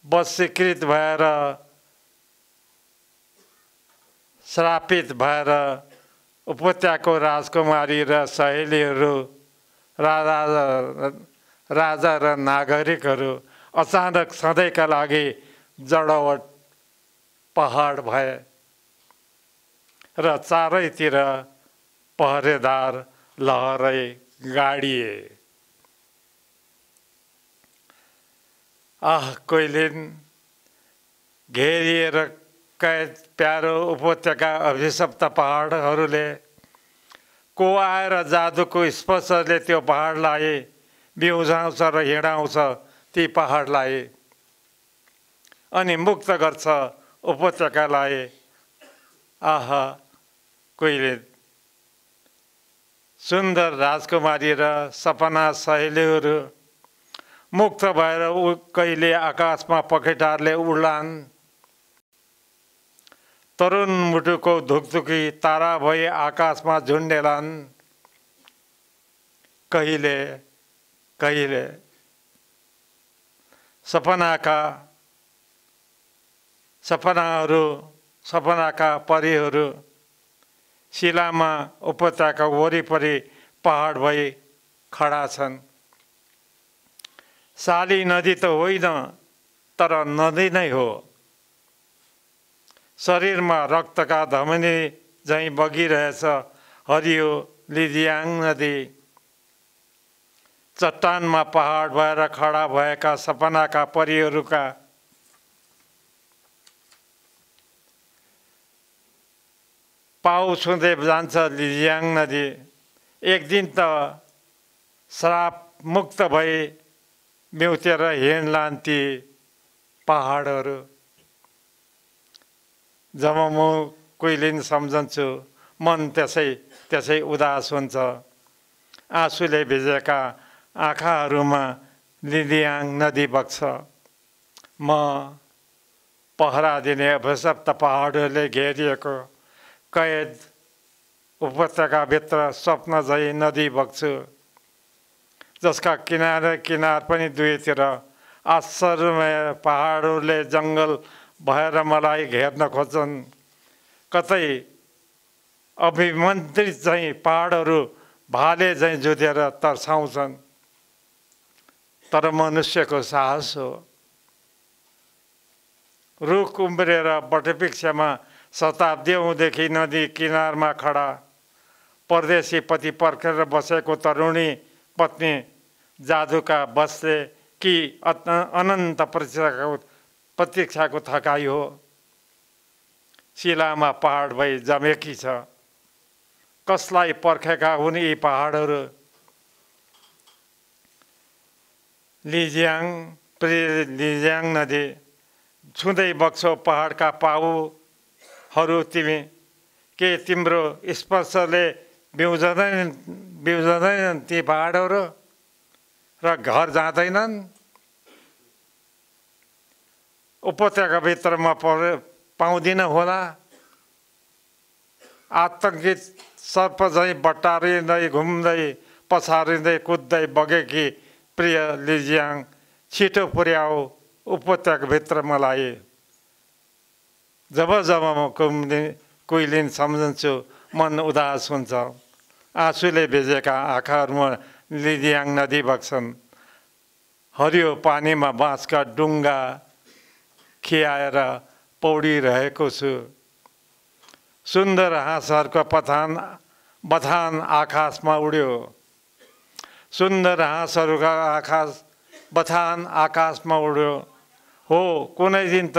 [SPEAKER 10] वशीकृत भएर श्रापित भएर उपत्यकाको राजकुमारी र सहेलीहरू राजा र नागरिकहरू अचानक सधैँका लागि जडवट पहाड भए र चारैतिर पहरेदार लहरै गाडिए। आह कोइलिन घेरिएर कैद प्यारो उपत्यका अभिशप्त पहाडहरूले को आएर जादुको स्पर्शले त्यो पहाडलाई बिउझाउँछ र हिँडाउँछ ती पहाडलाई अनि मुक्त गर्छ उपत्यकालाई। आह कोइलिन सुन्दर राजकुमारी र सपना सहेलीहरू मुक्त भएर कहिले आकाशमा पखेटारले उड्लान्, तरुण मुटुको धुकधुकी तारा भई आकाशमा झुन्डेलान्। कहिले कहिले सपनाका परीहरू शिलामा उपत्यका वरिपरि पहाड भई खडा छन्। साली नदी त होइन तर नदी नै हो। शरीरमा रक्तका धमनी झैँ बगिरहेछ हरियो लिजियाङ नदी। चट्टानमा पहाड भएर खडा भएका सपनाका परिहरूका पाउ छुँदै जान्छ लिजियाङ नदी। एक दिन त श्राप मुक्त भई म्युतेर हिँड्लान् ती पहाडहरू। जब म कुइलिन सम्झन्छु मन त्यसै उदास हुन्छ। आँसुले भिजेका आँखाहरूमा लिलियाङ नदी बग्छ। म पहरा दिने अभिशप्त पहाडहरूले घेरिएको कैद उपत्यकाभित्र स्वप्न झै नदी बग्छु। जसका किनार पनि दुवैतिर आश्चर्यमय पहाडहरूले जङ्गल भएर मलाई घेर्न खोज्छन्। कतै अभिमन्त्रित चाहिँ पहाडहरू भाले चाहिँ जुधेर तर्साउँछन्। तर मनुष्यको साहस हो। रुख उम्रेर वटवृक्षमा शताब्दीौँदेखि नदी किनारमा खडा परदेशी पति पर्खेर बसेको तरुणी पत्नी जादुका बसले कि अनन्त प्रतीक्षाको थकाइ हो। शिलामा पहाड भई जमेकी छ। कसलाई पर्खेका हुन् यी पहाडहरू? लिजियाङ नदी छुँदै बग्छौ पहाडका पाउहरू तिमी। के तिम्रो स्पर्शले बिउजँदैनन् ती पहाडहरू र घर जाँदैनन्? उपत्यकाभित्रमा पाउँदिन होला। आतङ्कित सर्प झैँ बट्टारिँदै घुम्दै पछारिँदै कुद्दै बगेकी प्रिय लिजियाङ छिटो पुर्याऊ उपत्यकाभित्र मलाई। जब म कुइलिन सम्झन्छु मन उदास हुन्छ। आँसुले भिजेका आँखाहरूमा लिजियाङ नदी बग्छन्। हरियो पानीमा बाँसका डुङ्गा खियाएर पौडिरहेको छु। सुन्दर हाँसहरूको बथान आकाशमा उड्यो। सुन्दर हाँसहरूका बथान आकाशमा उड्यो। हो कुनै दिन त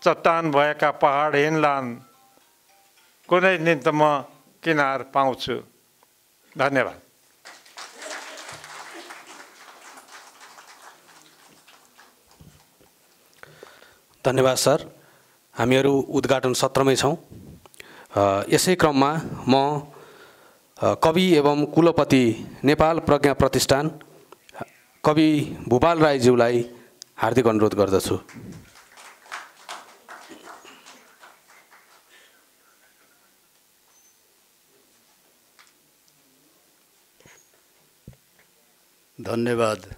[SPEAKER 10] चट्टान भएका पहाड हिँड्लान्। कुनै दिन त म किनार पाउँछु। धन्यवाद।
[SPEAKER 2] धन्यवाद सर। हामीहरू उद्घाटन सत्रमै छौँ। यसै क्रममा म कवि एवं कुलपति नेपाल प्रज्ञा प्रतिष्ठान कवि भूपाल राईज्यूलाई हार्दिक अनुरोध गर्दछु।
[SPEAKER 11] धन्यवाद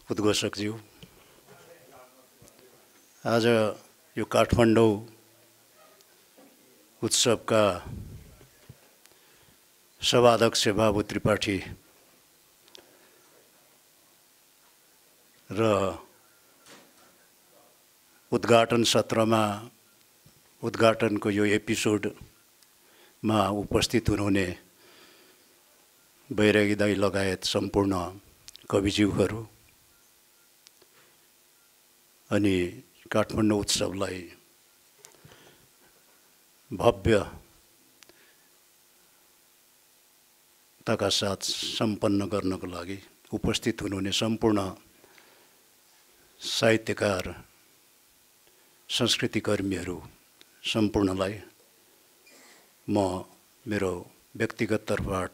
[SPEAKER 11] उद्घोषकज्यू। आज यो काठमाडौँ उत्सवका सभाध्यक्ष बाबु त्रिपाठी र उद्घाटन सत्रमा उद्घाटनको यो एपिसोडमा उपस्थित हुनुहुने बैरागी दाई लगायत सम्पूर्ण कविज्यूहरू अनि काठमाडौँ उत्सवलाई भव्यताका साथ सम्पन्न गर्नको लागि उपस्थित हुनुहुने सम्पूर्ण साहित्यकार संस्कृतिकर्मीहरू सम्पूर्णलाई म मेरो व्यक्तिगत तर्फबाट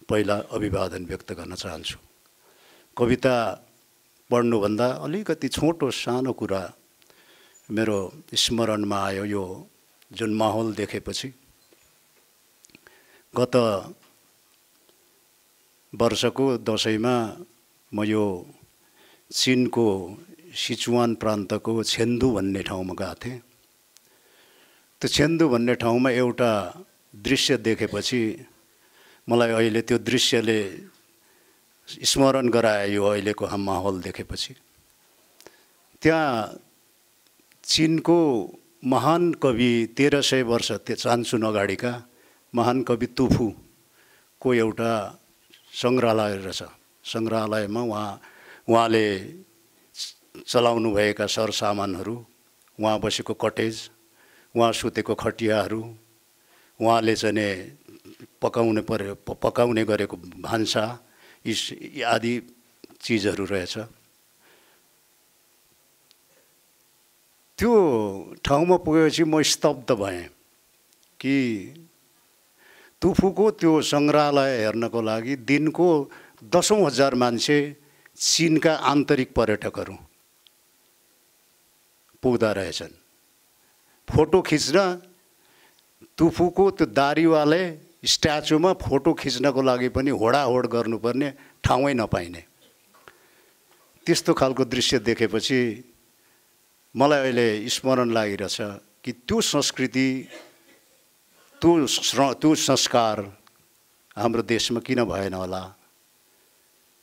[SPEAKER 11] पहिला अभिवादन व्यक्त गर्न चाहन्छु। कविता पढ्नुभन्दा अलिकति छोटो सानो कुरा मेरो स्मरणमा आयो। यो जुन माहौल देखेपछि गत वर्षको दसैँमा म यो चीनको सिचुवान प्रान्तको छेन्दु भन्ने ठाउँमा गएको थिएँ। त्यो छेन्दु भन्ने ठाउँमा एउटा दृश्य देखेपछि मलाई अहिले त्यो दृश्यले स्मरण गरायो यो अहिलेको माहौल देखेपछि। त्यहाँ चीनको महान कवि 1300 वर्ष चान्चुन अगाडिका महान कवि तुफूको एउटा सङ्ग्रहालय रहेछ। सङ्ग्रहालयमा उहाँले चलाउनुभएका सरसामानहरू, उहाँ बसेको कटेज, उहाँ सुतेको खटियाहरू, उहाँले चाहिँ पकाउने गरेको भान्सा आदि चिजहरू रहेछ। त्यो ठाउँमा पुगेपछि म स्तब्ध भएँ कि तुफूको त्यो सङ्ग्रहालय हेर्नको लागि दिनको 10,000 मान्छे चीनका आन्तरिक पर्यटकहरू पुग्दा रहेछन्। फोटो खिच्न तुफूको त्यो दारीवाले स्ट्याचुमा फोटो खिच्नको लागि पनि होडाहोड गर्नुपर्ने ठाउँै नपाइने। त्यस्तो खालको दृश्य देखेपछि मलाई अहिले स्मरण लागिरहेछ कि त्यो संस्कृति, त्यो संस्कार हाम्रो देशमा किन भएन होला,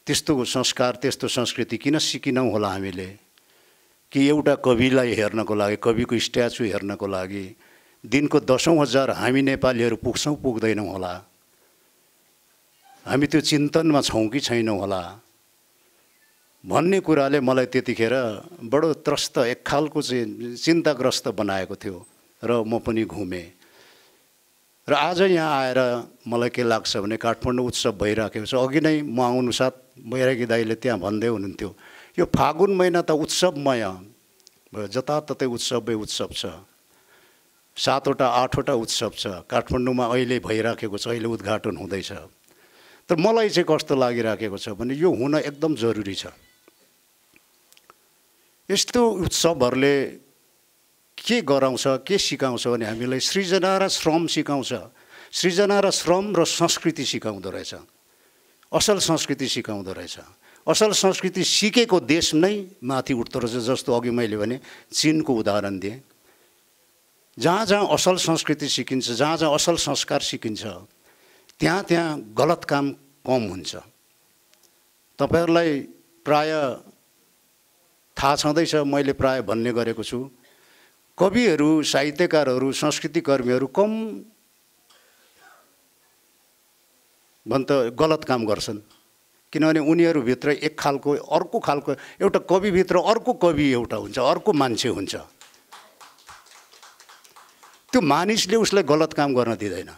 [SPEAKER 11] त्यस्तो संस्कार त्यस्तो संस्कृति किन सिकिनौँ होला हामीले कि एउटा कविलाई हेर्नको लागि, कविको स्ट्याचु हेर्नको लागि दिनको 10,000 हामी नेपालीहरू पुग्छौँ पुग्दैनौँ होला, हामी त्यो चिन्तनमा छौँ कि छैनौँ होला भन्ने कुराले मलाई त्यतिखेर बडो त्रस्त, एक खालको चाहिँ चिन्ताग्रस्त बनाएको थियो र म पनि घुमेँ। र आज यहाँ आएर मलाई के लाग्छ भने काठमाडौँ उत्सव भइराखेको छ। अघि नै म आउनुसाथ बैरागी दाइले त्यहाँ भन्दै हुनुहुन्थ्यो यो फागुन महिना त उत्सवमय, जताततै उत्सवै उत्सव छ, 7वटा 8वटा उत्सव छ काठमाडौँमा अहिले भइराखेको छ, अहिले उद्घाटन हुँदैछ। तर मलाई चाहिँ कस्तो लागिराखेको छ भने यो हुन एकदम जरुरी छ। यस्तो उत्सवहरूले के गराउँछ, के सिकाउँछ भने हामीलाई सृजना र श्रम सिकाउँछ। सृजना र श्रम र संस्कृति सिकाउँदो रहेछ, असल संस्कृति सिकाउँदो रहेछ। असल संस्कृति सिकेको देश नै माथि उठ्दो रहेछ। जस्तो अघि मैले भने चीनको उदाहरण दिएँ, जहाँ जहाँ असल संस्कृति सिकिन्छ, जहाँ जहाँ असल संस्कार सिकिन्छ, त्यहाँ त्यहाँ गलत काम कम हुन्छ। तपाईँहरूलाई प्राय थाहा छँदैछ, मैले प्राय भन्ने गरेको छु, कविहरू, साहित्यकारहरू, संस्कृतिकर्मीहरू कम भन्छ गलत काम गर्छन्। किनभने उनीहरूभित्र एक खालको अर्को खालको, एउटा कविभित्र अर्को कवि एउटा हुन्छ, अर्को मान्छे हुन्छ। त्यो मानिसले उसलाई गलत काम गर्न दिँदैन।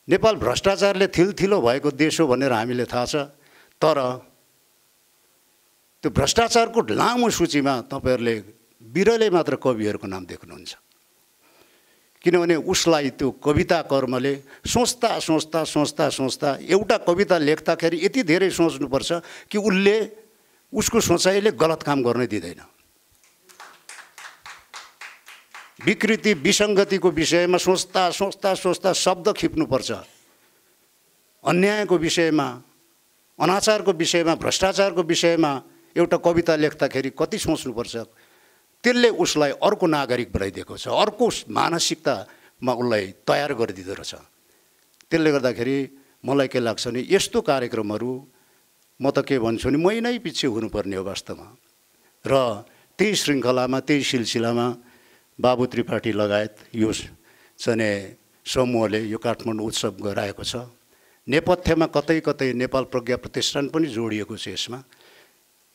[SPEAKER 11] नेपाल भ्रष्टाचारले थिलथिलो भएको देश हो भनेर हामीले थाहा छ, तर त्यो भ्रष्टाचारको लामो सूचीमा तपाईँहरूले बिरलै मात्र कविहरूको नाम देख्नुहुन्छ। किनभने उसलाई त्यो कविता कर्मले सोच्दा सोच्दा सोच्दा सोच्दा एउटा कविता लेख्दाखेरि यति धेरै सोच्नुपर्छ कि उसले उसको सोचाइले गलत काम गर्न दिँदैन। विकृति विसङ्गतिको विषयमा सोच्दा सोच्दा सोच्दा शब्द खिप्नुपर्छ। अन्यायको विषयमा, अनाचारको विषयमा, भ्रष्टाचारको विषयमा एउटा कविता लेख्दाखेरि कति सोच्नुपर्छ। त्यसले उसलाई अर्को नागरिक बनाइदिएको छ, अर्को मानसिकतामा उसलाई तयार गरिदिँदो रहेछ। त्यसले गर्दाखेरि मलाई के लाग्छ भने यस्तो कार्यक्रमहरू म त के भन्छु भने महिनै पछि हुनुपर्ने हो वास्तवमा। र त्यही श्रृङ्खलामा, त्यही सिलसिलामा बाबु त्रिपाठी लगायत यो चाहिँ समूहले यो काठमाडौँ उत्सव गराएको छ। नेपथ्यमा कतै कतै नेपाल प्रज्ञा प्रतिष्ठान पनि जोडिएको छ यसमा।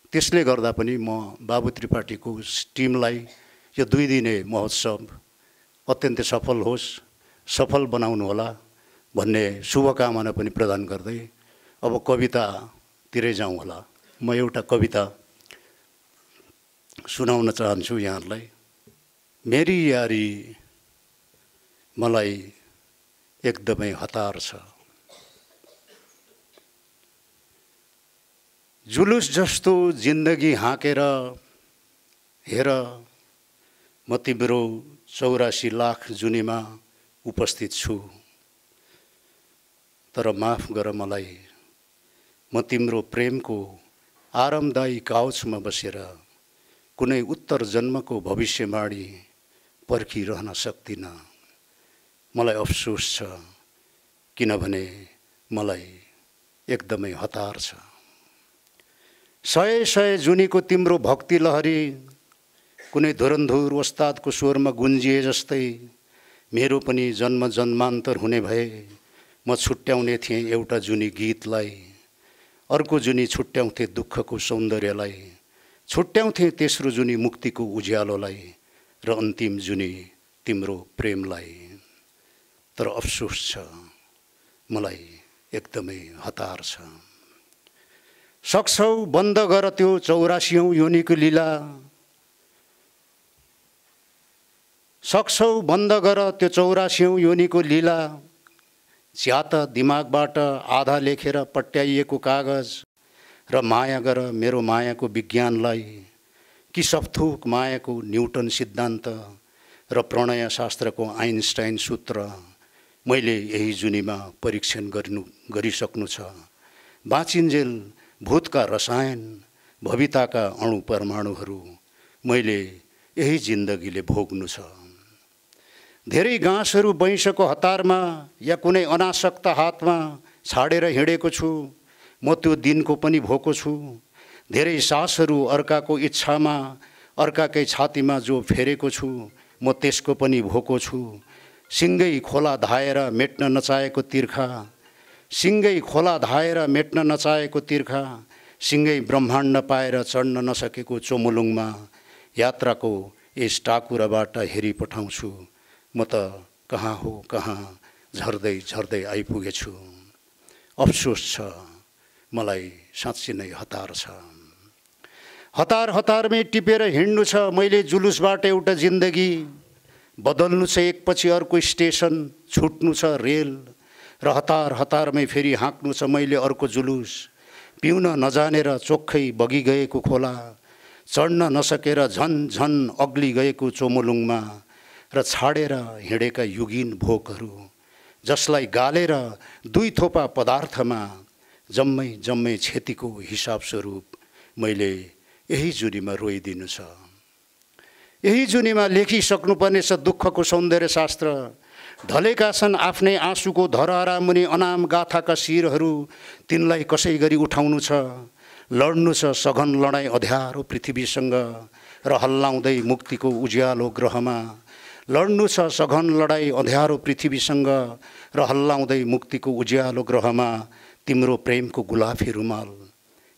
[SPEAKER 11] त्यसले गर्दा पनि म बाबु त्रिपाठीको टिमलाई यो 2 दिने महोत्सव अत्यन्तै सफल होस्, सफल बनाउनु होला भन्ने शुभकामना पनि प्रदान गर्दै अब कवितातिरै जाउँ होला। म एउटा कविता सुनाउन चाहन्छु यहाँहरूलाई। मेरी यारी मलाई एकदमै हतार छ, जुलुस जस्तो जिन्दगी हाँकेर हेर म तिम्रो 84 लाख जुनीमा उपस्थित छु। तर माफ गर मलाई, म तिम्रो प्रेमको आरामदायी काउचमा बसेर कुनै उत्तर जन्मको भविष्यवाणी पर्खिरहन सक्दिनँ। मलाई अफसोस छ, किनभने मलाई एकदमै हतार छ। सय सय जुनीको तिम्रो भक्ति लहरी कुनै धुरन्धुर ओस्तादको स्वरमा गुन्जिए जस्तै मेरो पनि जन्म जन्मान्तर हुने भए म छुट्याउने थिएँ एउटा जुनी गीतलाई, अर्को जुनी छुट्याउँथे दुःखको सौन्दर्यलाई, छुट्याउँथे तेस्रो जुनी मुक्तिको उज्यालोलाई र अन्तिम जुनी तिम्रो प्रेमलाई। तर अफसोस छ, मलाई एकदमै हतार छ। सक्छौ बन्द गर त्यो 84औं योनिको लीला, सक्छौ बन्द गर त्यो 84औं योनिको लीला, च्यात दिमागबाट आधा लेखेर पट्याइएको कागज र माया गर मेरो मायाको विज्ञानलाई, कि सपथोक मायाको न्युटन सिद्धान्त र प्रणय शास्त्रको आइन्स्टाइन सूत्र मैले यही जुनीमा परीक्षण गरिसक्नु छ। बाँचिन्जेल भूतका रसायन भविताका अणु परमाणुहरू मैले यही जिन्दगीले भोग्नु छ। धेरै घाँसहरू बैंसको हतारमा या कुनै अनासक्त हातमा छाडेर हिँडेको छु, म त्यो दिनको पनि भोको छु। धेरै सासहरू अर्काको इच्छामा अर्काकै छातीमा जो फेरेको छु, म त्यसको पनि भोको छु। सिङ्गै खोला धाएर मेट्न नचाहेको तिर्खा, सिङ्गै खोला धाएर मेट्न नचाहेको तिर्खा, सिङ्गै ब्रह्माण्ड पाएर चढ्न नसकेको चोमुलुङमा यात्राको यस टाकुराबाट हेरिपठाउँछु। म त कहाँ हो कहाँ झर्दै झर्दै आइपुगेछु। अफसोस छ, मलाई साँच्चै नै हतार छ। हतार हतारमै टिपेर हिँड्नु छ मैले जुलुसबाट एउटा जिन्दगी, बदल्नु छ एकपछि अर्को स्टेसन, छुट्नु छ रेल र हतार हतारमै फेरि हाँक्नु छ मैले अर्को जुलुस। पिउन नजानेर चोख्खै बगिगएको खोला, चढ्न नसकेर झन झन अग्ली गएको चोमुलुङमा र छाडेर हिँडेका युगीन भोकहरू, जसलाई गालेर दुई थोपा पदार्थमा जम्मै जम्मै क्षतिको हिसाब स्वरूप मैले यही जुनीमा रोइदिनु छ। यही जुनीमा लेखिसक्नुपर्ने छ दुःखको सौन्दर्य शास्त्र। ढलेका छन् आफ्नै आँसुको धरहरा मुनि अनाम गाथाका शिरहरू, तिनलाई कसै गरी उठाउनु छ। लड्नु छ सघन लडाइँ अँध्यारो पृथ्वीसँग र हल्लाउँदै मुक्तिको उज्यालो ग्रहमा। लड्नु छ सघन लडाइँ अँध्यारो पृथ्वीसँग र हल्लाउँदै मुक्तिको उज्यालो ग्रहमा। तिम्रो प्रेमको गुलाफी रुमाल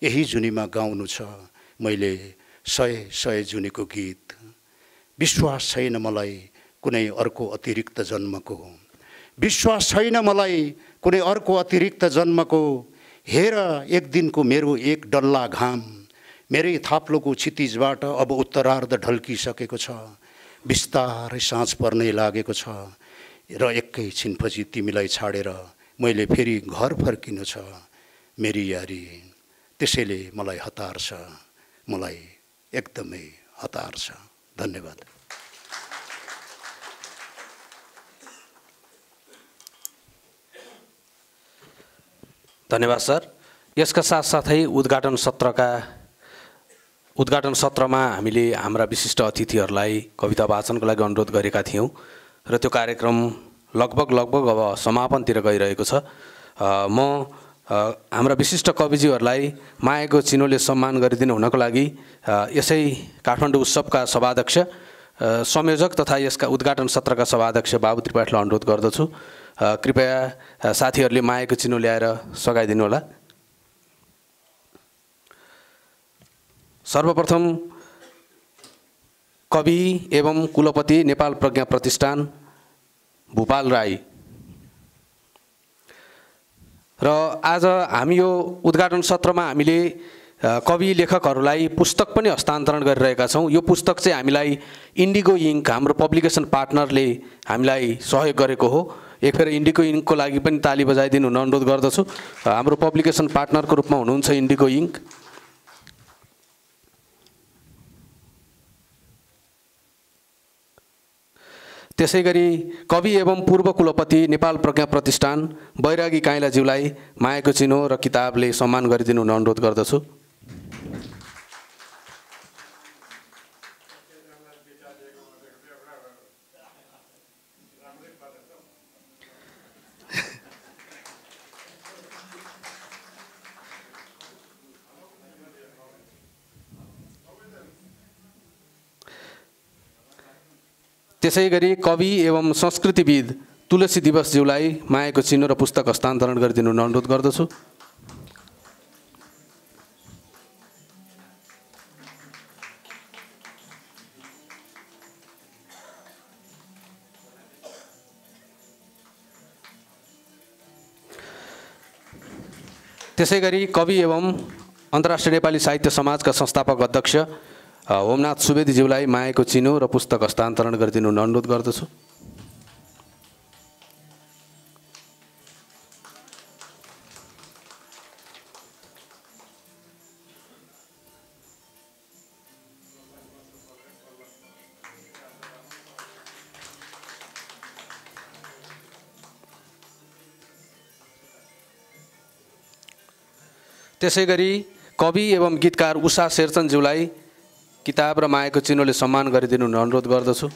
[SPEAKER 11] यही जुनीमा गाउनु छ मैले सय सय जुनीको गीत। विश्वास छैन मलाई कुनै अर्को अतिरिक्त जन्मको, विश्वास छैन मलाई कुनै अर्को अतिरिक्त जन्मको। हेर एक दिनको मेरो एक डल्ला घाम मेरै थाप्लोको क्षितिजबाट अब उत्तरार्ध ढल्किसकेको छ। बिस्तारै साँझ पर्नै लागेको छ र एकैछिनपछि तिमीलाई छाडेर मैले फेरि घर फर्किनु छ मेरी यारी। त्यसैले मलाई हतार छ, मलाई एकदमै हतार छ। धन्यवाद।
[SPEAKER 2] धन्यवाद सर। यसका साथसाथै उद्घाटन सत्रमा हामीले हाम्रा विशिष्ट अतिथिहरूलाई कविता वाचनको लागि अनुरोध गरेका थियौँ र त्यो कार्यक्रम लगभग अब समापनतिर गइरहेको छ। म हाम्रा विशिष्ट कविजीहरूलाई मायाको चिनोले सम्मान गरिदिनु हुनको लागि यसै काठमाडौँ उत्सवका सभाध्यक्ष, संयोजक तथा यसका उद्घाटन सत्रका सभाध्यक्ष बाबु त्रिपाठीलाई अनुरोध गर्दछु, कृपया साथीहरूले मायाको चिनो ल्याएर सघाइदिनु होला। सर्वप्रथम कवि एवं कुलपति नेपाल प्रज्ञा प्रतिष्ठान भूपाल राई र आज हामी यो उद्घाटन सत्रमा हामीले कवि लेखकहरूलाई पुस्तक पनि हस्तान्तरण गरिरहेका छौँ। यो पुस्तक चाहिँ हामीलाई इन्डिगो इङ्क हाम्रो पब्लिकेसन पार्टनरले हामीलाई सहयोग गरेको हो। एक फेर इन्डिगो इङ्कको लागि पनि ताली बजाइदिनु हुन अनुरोध गर्दछु। हाम्रो पब्लिकेसन पार्टनरको रूपमा हुनुहुन्छ इन्डिगो इङ्क। त्यसै गरी कवि एवं पूर्व कुलपति नेपाल प्रज्ञा प्रतिष्ठान बैरागी काइलाज्यूलाई मायाको चिनो र किताबले सम्मान गरिदिनु हुन अनुरोध गर्दछु। त्यसै गरी कवि एवं संस्कृतिविद तुलसी दिवसज्यूलाई मायाको चिनो र पुस्तक हस्तान्तरण गरिदिनु अनुरोध गर्दछु। त्यसै गरी कवि एवं अन्तर्राष्ट्रिय नेपाली साहित्य समाजका संस्थापक अध्यक्ष होमनाथ सुवेदीज्यूलाई मायाको चिनो र पुस्तक हस्तान्तरण गरिदिनु अनुरोध गर्दछु। त्यसै गरी कवि एवं गीतकार उषा शेरचन्दज्यूलाई किताब र मायाको चिनोले सम्मान गरिदिनु अनुरोध गर्दछु।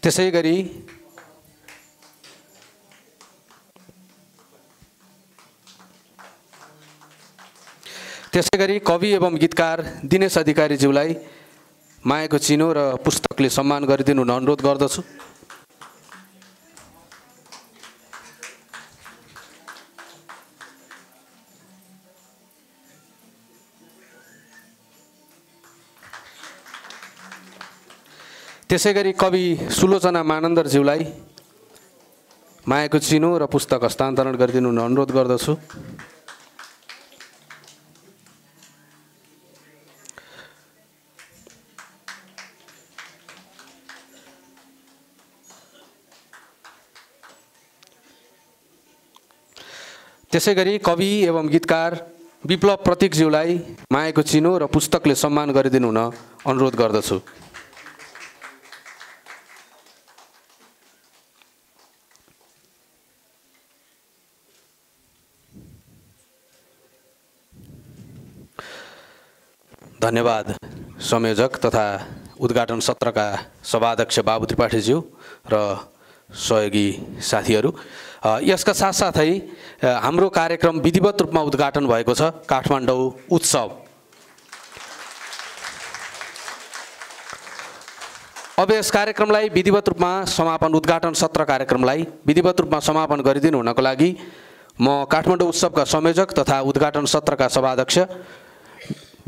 [SPEAKER 2] त्यसै गरी कवि एवं गीतकार दिनेश अधिकारीज्यूलाई मायाको चिनो र पुस्तकले सम्मान गरिदिनु अनुरोध गर्दछु। त्यसै गरी कवि सुलोचना मानन्दरज्यूलाई मायाको चिनो र पुस्तक हस्तान्तरण गरिदिनु अनुरोध गर्दछु। त्यसै गरी कवि एवं गीतकार विप्लव प्रतीकज्यूलाई मायाको चिनो र पुस्तकले सम्मान गरिदिनु हुन अनुरोध गर्दछु। धन्यवाद संयोजक तथा उद्घाटन सत्रका सभाध्यक्ष बाबु त्रिपाठीज्यू र सहयोगी साथीहरू। यसका साथसाथै हाम्रो कार्यक्रम विधिवत रूपमा उद्घाटन भएको छ। काठमाडौँ उत्सव अब यस कार्यक्रमलाई विधिवत रूपमा समापन उद्घाटन सत्र कार्यक्रमलाई विधिवत रूपमा समापन गरिदिनु हुनको लागि म काठमाडौँ उत्सवका संयोजक तथा उद्घाटन सत्रका सभाध्यक्ष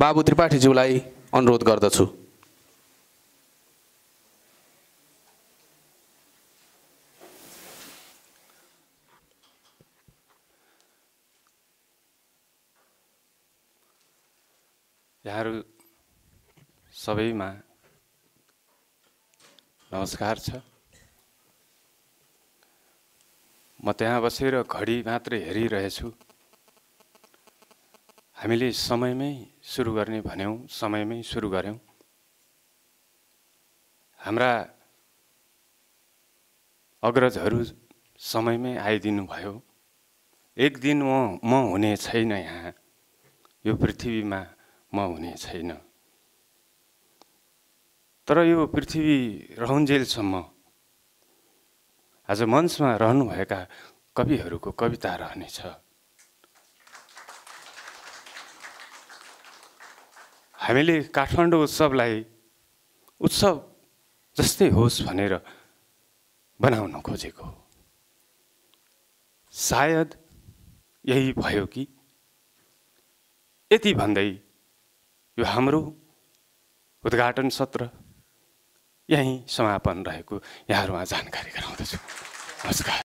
[SPEAKER 2] बाबु त्रिपाठीज्यूलाई अनुरोध गर्दछु।
[SPEAKER 12] यहाँहरू सबैमा नमस्कार छ। म त्यहाँ बसेर घडी मात्रै हेरिरहेछु। हामीले समयमै सुरु गर्ने भन्यौँ, समयमै सुरु गऱ्यौँ। हाम्रा अग्रजहरू समयमै आइदिनु भयो। एक दिन म हुने छैन, यहाँ यो पृथ्वीमा म हुने छैन। तर यो पृथ्वी रहन्जेलसम्म आज मञ्चमा रहनुभएका कविहरूको कविता रहनेछ। हामीले काठमाडौँ उत्सवलाई उत्सव जस्तै होस् भनेर बनाउन खोजेको। सायद यही भयो कि यति भन्दै यो हाम्रो उद्घाटन सत्र यहीँ समापन रहेको यहाँहरूमा जानकारी गराउँदछु। नमस्कार।